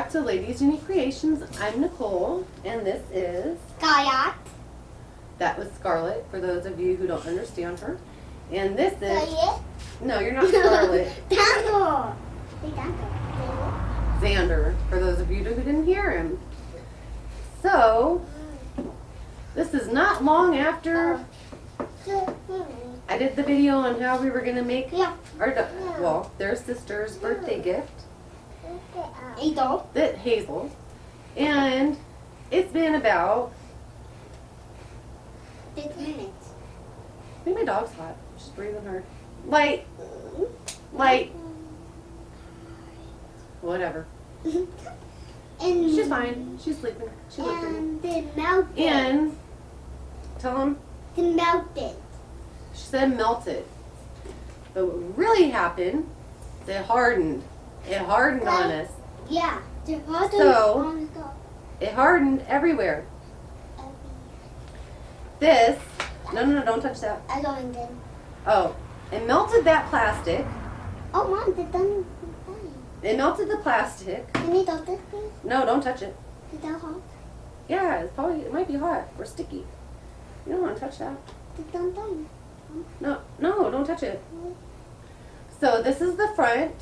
back to Ladies Unique Creations. I'm Nicole, and this is Kayak. That was Scarlett, for those of you who don't understand her. And this is... Kayak. No, you're not Scarlett. Tango. Xander, for those of you who didn't hear him. So, this is not long after I did the video on how we were going to make their sister's birthday gift. Hazel. And it's been about 6 minutes. I think my dog's hot. She's breathing hard. Light. Whatever. And She's fine. She's sleeping. She looked at me. and it melted. And tell him. It melted. She said melted. But what really happened is it hardened. It hardened on us. Yeah. So- It hardened everywhere. This. No, don't touch that. I don't get. Oh, it melted that plastic. Oh, Mom, the done. It melted the plastic. Can you touch this, please? No, don't touch it. Is that hot? Yeah, it might be hot or sticky. You don't want to touch that. The done. No, don't touch it. So this is the front.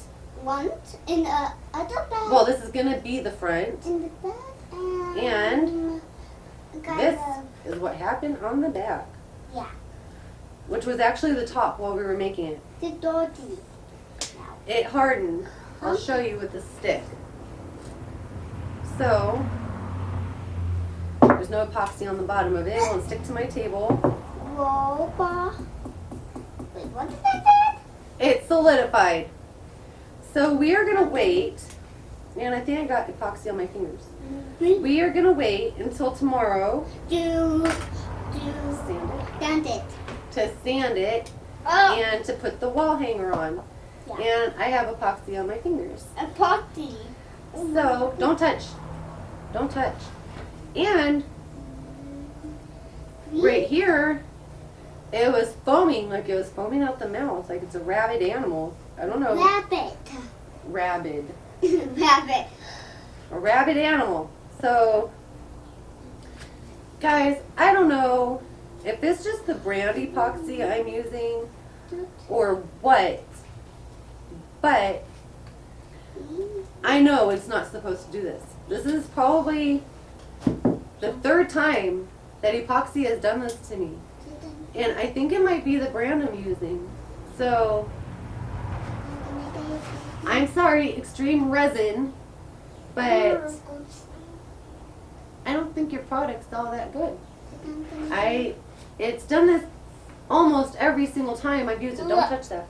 One in the other bag. Well, this is gonna be the front. In the back And kind this of, is what happened on the back, yeah. which was actually the top while we were making it. The dirty. It hardened. I'll show you with the stick. So there's no epoxy on the bottom of it. It won't stick to my table. Roba. Wait, what did I say? It's solidified. So we are gonna wait, and I think I got epoxy on my fingers. We are gonna wait until tomorrow Do sand stand it. to sand it Oh, and to put the wall hanger on. yeah. And I have epoxy on my fingers. A potty. So don't touch. Don't touch. And right here, it was foaming, like it was foaming out the mouth, like it's a rabid animal. I don't know. Rabbit. Rabid. Rabbit. A rabid animal. So, guys, I don't know if it's just the brand epoxy I'm using or what, but I know it's not supposed to do this. This is probably the third time that epoxy has done this to me. And I think it might be the brand I'm using. So, I'm sorry, Extreme Resin, but I don't think your product's all that good. It's done this almost every single time I've used it. Don't touch that.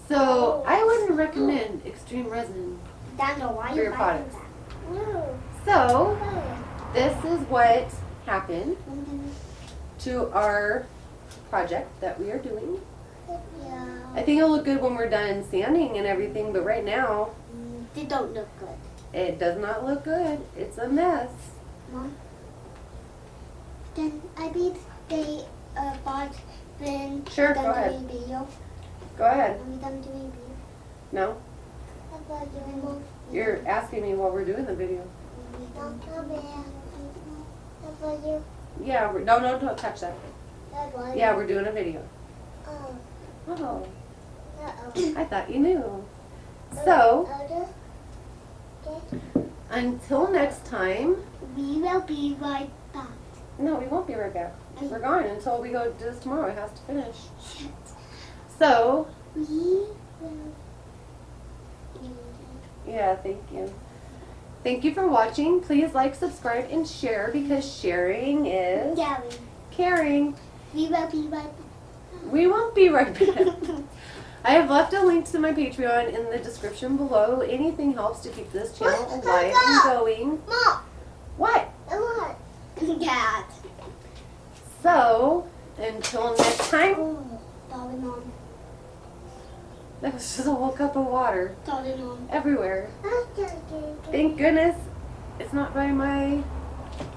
So, I wouldn't recommend Extreme Resin Daniel, why for you your biting products. that? So, this is what happened to our project that we are doing. Yeah. I think it'll look good when we're done sanding and everything, but right now, They don't look good. it does not look good. It's a mess. Mom. Then I beat the bought when Sure, done go ahead. doing video. Go ahead. Are we done doing video? No? How about you? You're asking me while we're doing the video. Don't come here. How about you? Yeah, no, don't touch that. How about Yeah, you? we're doing a video. Oh. Oh, Uh-oh. I thought you knew. So, Okay. until next time, We will be right back. no, we won't be right back. We're gone until we go do this tomorrow. It has to finish. So, We will. yeah, thank you. Thank you for watching. Please like, subscribe, and share because sharing is Yeah, caring. we will be right back. We won't be right back. I have left a link to my Patreon in the description below. Anything helps to keep this channel What? alive and going. Mom, What? what? Dad. So, until next time, Oh, darling on. that was just a whole cup of water Darling on. everywhere. Thank goodness it's not by my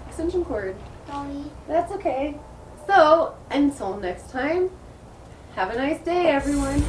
extension cord. Sorry. That's okay. So, until next time, have a nice day, everyone.